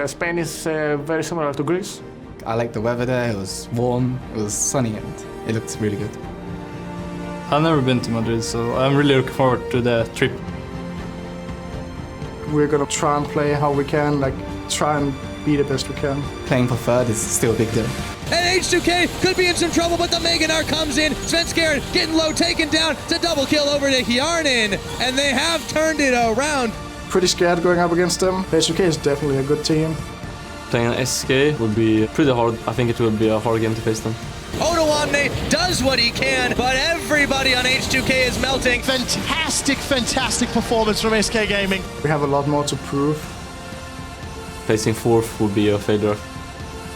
Spain is very similar to Greece. I liked the weather there. It was warm, it was sunny, and it looked really good. I've never been to Madrid, so I'm really looking forward to the trip. We're gonna try and play how we can, try and be the best we can. Playing for third is still a big deal. And H2K could be in some trouble, but the Meganar comes in. Svenskeren getting low, taken down. It's a double kill over to Hjarnin, and they have turned it around. Pretty scared going up against them. H2K is definitely a good team. Playing an SK would be pretty hard. I think it will be a hard game to face them. Odoamne does what he can, but everybody on H2K is melting. Fantastic performance from SK Gaming. We have a lot more to prove. Placing fourth would be a failure.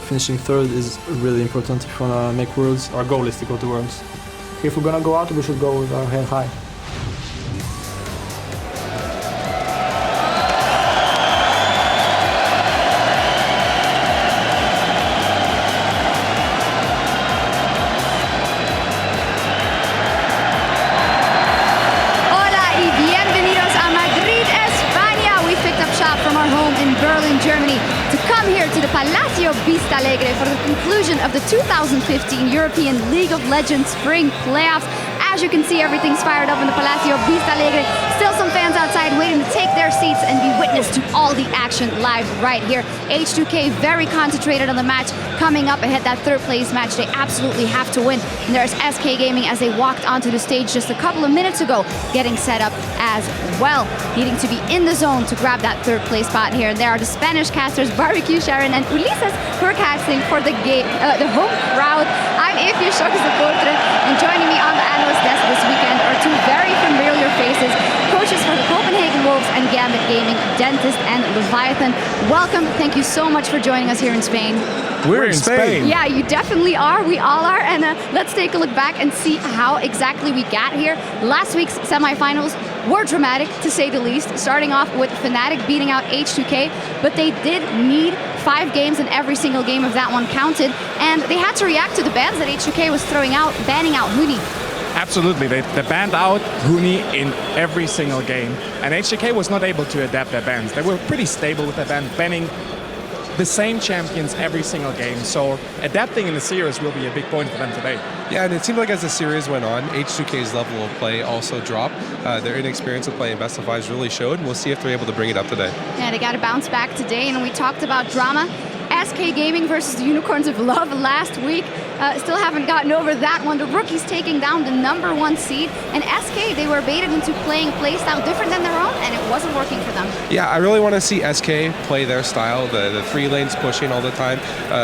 Finishing third is really important if you want to make Worlds. Our goal is to go to Worlds. If we're gonna go out, we should go with our head high. Hola y bienvenidos a Madrid, España. We picked up shop from our home in Berlin, Germany, to come here to the Palacio Vista Alegre for the conclusion of the 2015 European League of Legends Spring Playoffs. As you can see, everything's fired up in the Palacio Vista Alegre. Still some fans outside waiting to take their seats and be witness to all the action live right here. H2K very concentrated on the match coming up ahead, that third place match they absolutely have to win. And there's SK Gaming as they walked onto the stage just a couple of minutes ago, getting set up as well, needing to be in the zone to grab that third place spot here. And there are the Spanish casters, Barbecue Sharon and Ulises, who are casting for the home crowd. I'm EpicSkillshot, and joining me on the analyst desk this weekend are two very familiar faces, coaches for the Copenhagen Wolves and Gambit Gaming, Dentist and Leviathan. Welcome, thank you so much for joining us here in Spain. We're in Spain. Yeah, you definitely are, we all are, and let's take a look back and see how exactly we got here. Last week's semifinals were dramatic, to say the least, starting off with Fnatic beating out H2K, but they did need 5 games and every single game of that one counted, and they had to react to the bans that H2K was throwing out, banning out Huni. Absolutely, they banned out Huni in every single game, and H2K was not able to adapt their bans. They were pretty stable with their ban, banning the same champions every single game, so adapting in the series will be a big point for them today. Yeah, and it seemed like as the series went on, H2K's level of play also dropped. Their inexperience with playing best of fives really showed, and we'll see if they're able to bring it up today. Yeah, they got to bounce back today, and we talked about drama. SK Gaming versus the Unicorns of Love last week. Still haven't gotten over that one. The rookies taking down the #1 seed, and SK, they were baited into playing a playstyle different than their own, and it wasn't working for them. Yeah, I really want to see SK play their style, the 3 lanes pushing all the time.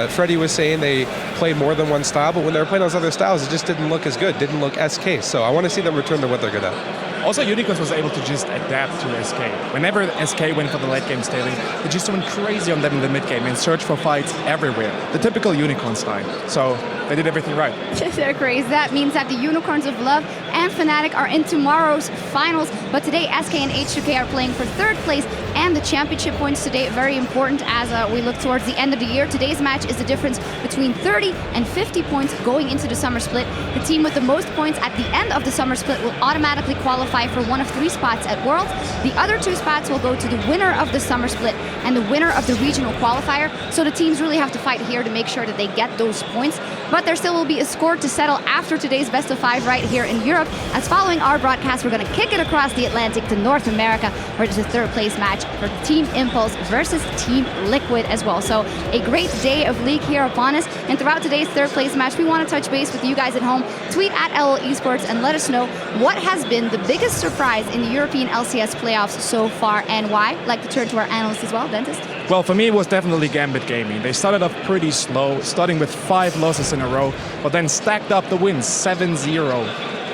Freddie was saying they played more than one style, but when they were playing those other styles, it just didn't look as good, didn't look SK. So I want to see them return to what they're good at. Also, Unicorns was able to just adapt to SK. Whenever SK went for the late game scaling, they just went crazy on them in the mid game and searched for fights everywhere. The typical Unicorn style. So they did everything right. They're crazy. That means that the Unicorns of Love and Fnatic are in tomorrow's finals. But today, SK and H2K are playing for third place and the championship points today. Very important as we look towards the end of the year. Today's match is the difference between 30 and 50 points going into the summer split. The team with the most points at the end of the summer split will automatically qualify for one of 3 spots at Worlds. The other 2 spots will go to the winner of the summer split and the winner of the regional qualifier. So the teams really have to fight here to make sure that they get those points. But there still will be a score to settle after today's best of 5 right here in Europe. As following our broadcast, we're going to kick it across the Atlantic to North America, where there's a third place match for Team Impulse versus Team Liquid as well. So a great day of League here upon us. And throughout today's third place match, we want to touch base with you guys at home. Tweet at LL Esports and let us know what has been the biggest surprise in the European LCS playoffs so far and why. I'd like to turn to our analyst as well, Dentist. Well, for me, it was definitely Gambit Gaming. They started off pretty slow, starting with 5 losses in a row, but then stacked up the wins, 7-0.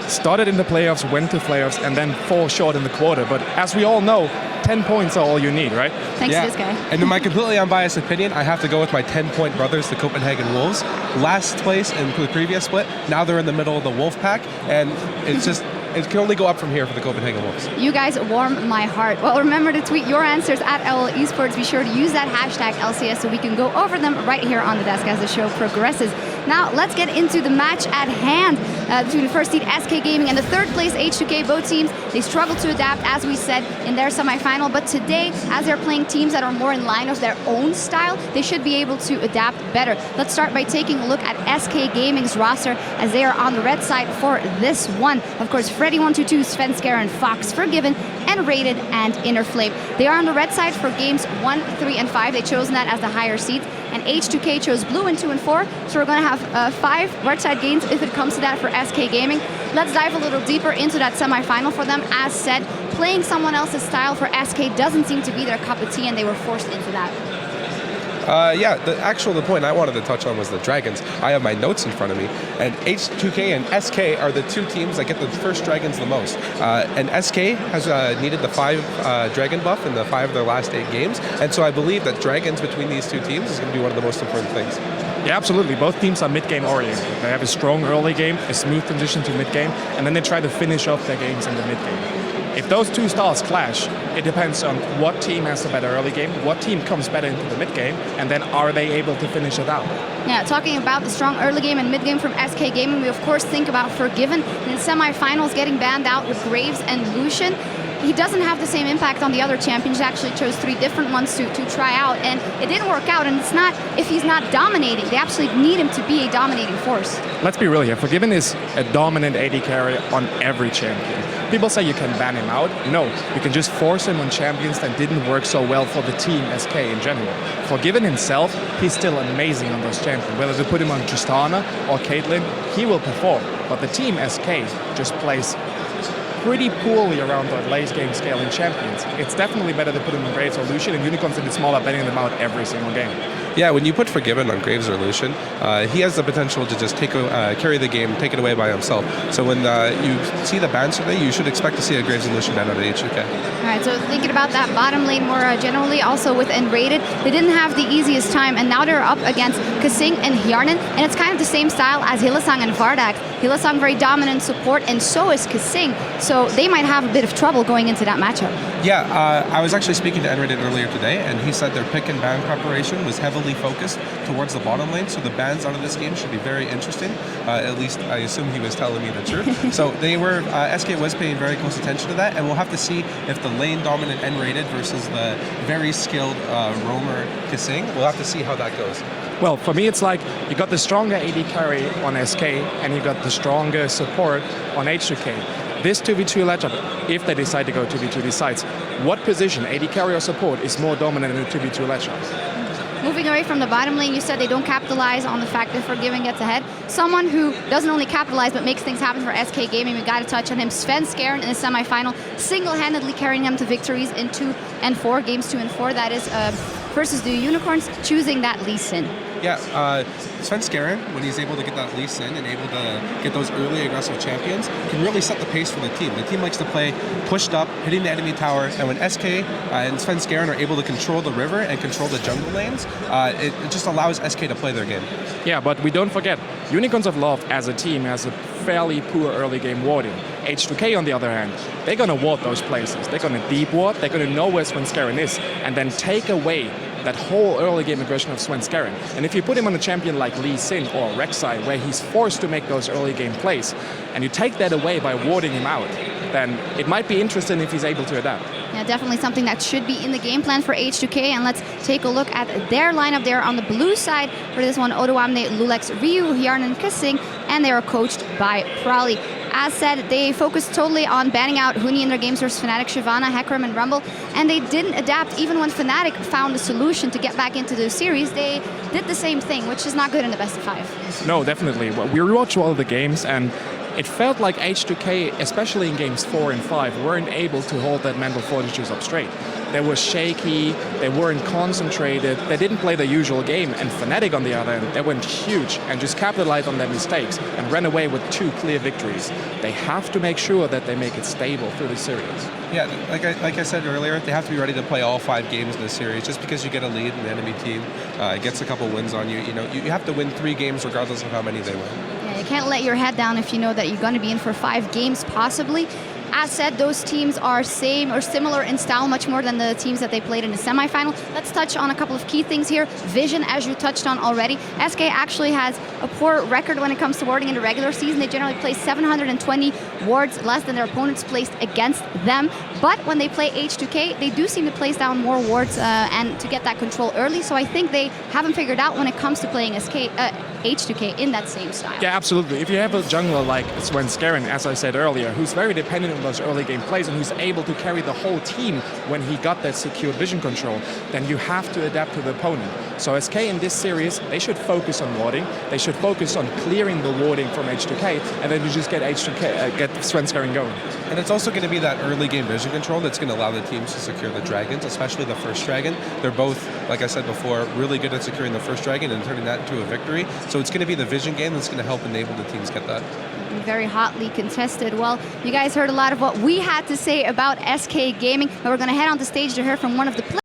Started in the playoffs, went to playoffs, and then fall short in the quarter. But as we all know, 10 points are all you need, right? Thanks to this guy. And in my completely unbiased opinion, I have to go with my 10-point brothers, the Copenhagen Wolves. Last place in the previous split, now they're in the middle of the Wolf Pack, and it's just it can only go up from here for the Copenhagen Wolves. You guys warm my heart. Well, remember to tweet your answers at LL Esports. Be sure to use that hashtag LCS so we can go over them right here on the desk as the show progresses. Now, let's get into the match at hand between the first seed SK Gaming and the third place H2K. Both teams, they struggled to adapt, as we said, in their semifinal. But today, as they're playing teams that are more in line of their own style, they should be able to adapt better. Let's start by taking a look at SK Gaming's roster as they are on the red side for this one. Of course, Freddy122, Svenskeren, Fox, Forgiven, and Rated and Innerflame. They are on the red side for games 1, 3, and 5. They chose that as the higher seeds. And H2K chose blue in 2 and 4. So we're going to have 5 red side games if it comes to that for SK Gaming. Let's dive a little deeper into that semifinal for them. As said, playing someone else's style for SK doesn't seem to be their cup of tea, and they were forced into that. Yeah, the point I wanted to touch on was the Dragons. I have my notes in front of me, and H2K and SK are the 2 teams that get the first Dragons the most. And SK has needed the 5 Dragon buff in the 5 of their last 8 games, and so I believe that Dragons between these 2 teams is going to be one of the most important things. Yeah, absolutely. Both teams are mid-game oriented. They have a strong early game, a smooth transition to mid-game, and then they try to finish off their games in the mid-game. If those 2 styles clash, it depends on what team has the better early game, what team comes better into the mid-game, and then are they able to finish it out. Yeah, talking about the strong early game and mid-game from SK Gaming, we of course think about Forgiven in semifinals getting banned out with Graves and Lucian. He doesn't have the same impact on the other champions. He actually chose 3 different ones to try out, and it didn't work out. And it's not, if he's not dominating, they actually need him to be a dominating force. Let's be real here. Forgiven is a dominant AD carry on every champion. People say you can ban him out. No, you can just force him on champions that didn't work so well for the team SK in general. Forgiven himself, he's still amazing on those champions. Whether to put him on Tristana or Caitlyn, he will perform. But the team SK just plays pretty poorly around the late game scaling champions. It's definitely better to put him on Graves or Lucian, and Unicorns in the smaller betting them out every single game. Yeah, when you put Forgiven on Graves or Lucian, he has the potential to just carry the game, take it away by himself. So when you see the bans today, you should expect to see a Graves and Lucian ban out of H2K. All right, so thinking about that bottom lane more generally, also with Enrated, they didn't have the easiest time, and now they're up against Kasing and Hjarnan, and it's kind of the same style as Hylissang and Vardak. Hylissang very dominant support, and so is Kasing, so they might have a bit of trouble going into that matchup. Yeah, I was actually speaking to Enrated earlier today, and he said their pick and ban preparation was heavily focused towards the bottom lane, so the bans out of this game should be very interesting. At least I assume he was telling me the truth. So they were, SK was paying very close attention to that, and we'll have to see if the lane dominant Enrated versus the very skilled roamer Kasing, we'll have to see how that goes. Well, for me, it's like you got the stronger AD carry on SK, and you got the stronger support on H2K. This 2v2 matchup, if they decide to go 2v2 these sides, what position, AD carry or support, is more dominant in a 2v2 matchup? Moving away from the bottom lane, you said they don't capitalize on the fact that Forgiven gets ahead. Someone who doesn't only capitalize but makes things happen for SK Gaming, we got to touch on him. Svenskeren in the semifinal, single-handedly carrying them to victories in 2 and 4, games 2 and 4. That is versus the Unicorns, choosing that Lee Sin. Yeah, Svenskeren, when he's able to get that Lee Sin and able to get those early aggressive champions, can really set the pace for the team. The team likes to play pushed up, hitting the enemy tower, and when SK and Svenskeren are able to control the river and control the jungle lanes, it just allows SK to play their game. Yeah, but we don't forget, Unicorns of Love as a team has a fairly poor early game warding. H2K, on the other hand, they're going to ward those places. They're going to deep ward, they're going to know where Svenskeren is, and then take away that whole early game aggression of Svenskeren. And if you put him on a champion like Lee Sin or Rek'Sai, where he's forced to make those early game plays, and you take that away by warding him out, then it might be interesting if he's able to adapt. Yeah, definitely something that should be in the game plan for H2K. And let's take a look at their lineup there on the blue side. For this one, Odoamne, Lulex, Ryu, Hjarnan, Kasing, and they are coached by Prowly. As said, they focused totally on banning out Huni in their games versus Fnatic, Shyvana, Hecarim, and Rumble, and they didn't adapt even when Fnatic found a solution to get back into the series. They did the same thing, which is not good in the best of 5. No, definitely. Well, we rewatched all of the games, and it felt like H2K, especially in games 4 and 5, weren't able to hold that mental fortitude up straight. They were shaky, they weren't concentrated, they didn't play the usual game, and Fnatic on the other end, they went huge and just capitalized on their mistakes and ran away with 2 clear victories. They have to make sure that they make it stable through the series. Yeah, like I said earlier, they have to be ready to play all 5 games in the series. Just because you get a lead and the enemy team gets a couple wins on you, you have to win 3 games regardless of how many they win. You can't let your head down if you know that you're going to be in for 5 games possibly. As said, those teams are same or similar in style much more than the teams that they played in the semifinal. Let's touch on a couple of key things here. Vision, as you touched on already. SK actually has a poor record when it comes to warding in the regular season. They generally play 720 wards less than their opponents placed against them. But when they play H2K, they do seem to place down more wards and to get that control early. So I think they haven't figured out when it comes to playing H2K in that same style. Yeah, absolutely. If you have a jungler like Svenskeren, as I said earlier, who's very dependent on those early game plays and who's able to carry the whole team when he got that secured vision control, then you have to adapt to the opponent. So SK in this series, they should focus on warding. They should focus on clearing the warding from H2K, and then you just get H2K, get Svenskeren going. And it's also going to be that early game vision control that's going to allow the teams to secure the dragons, especially the first dragon. They're both, like I said before, really good at securing the first dragon and turning that into a victory. So it's going to be the vision game that's going to help enable the teams get that. Very hotly contested. Well, you guys heard a lot of what we had to say about SK Gaming, but we're going to head on the stage to hear from one of the players.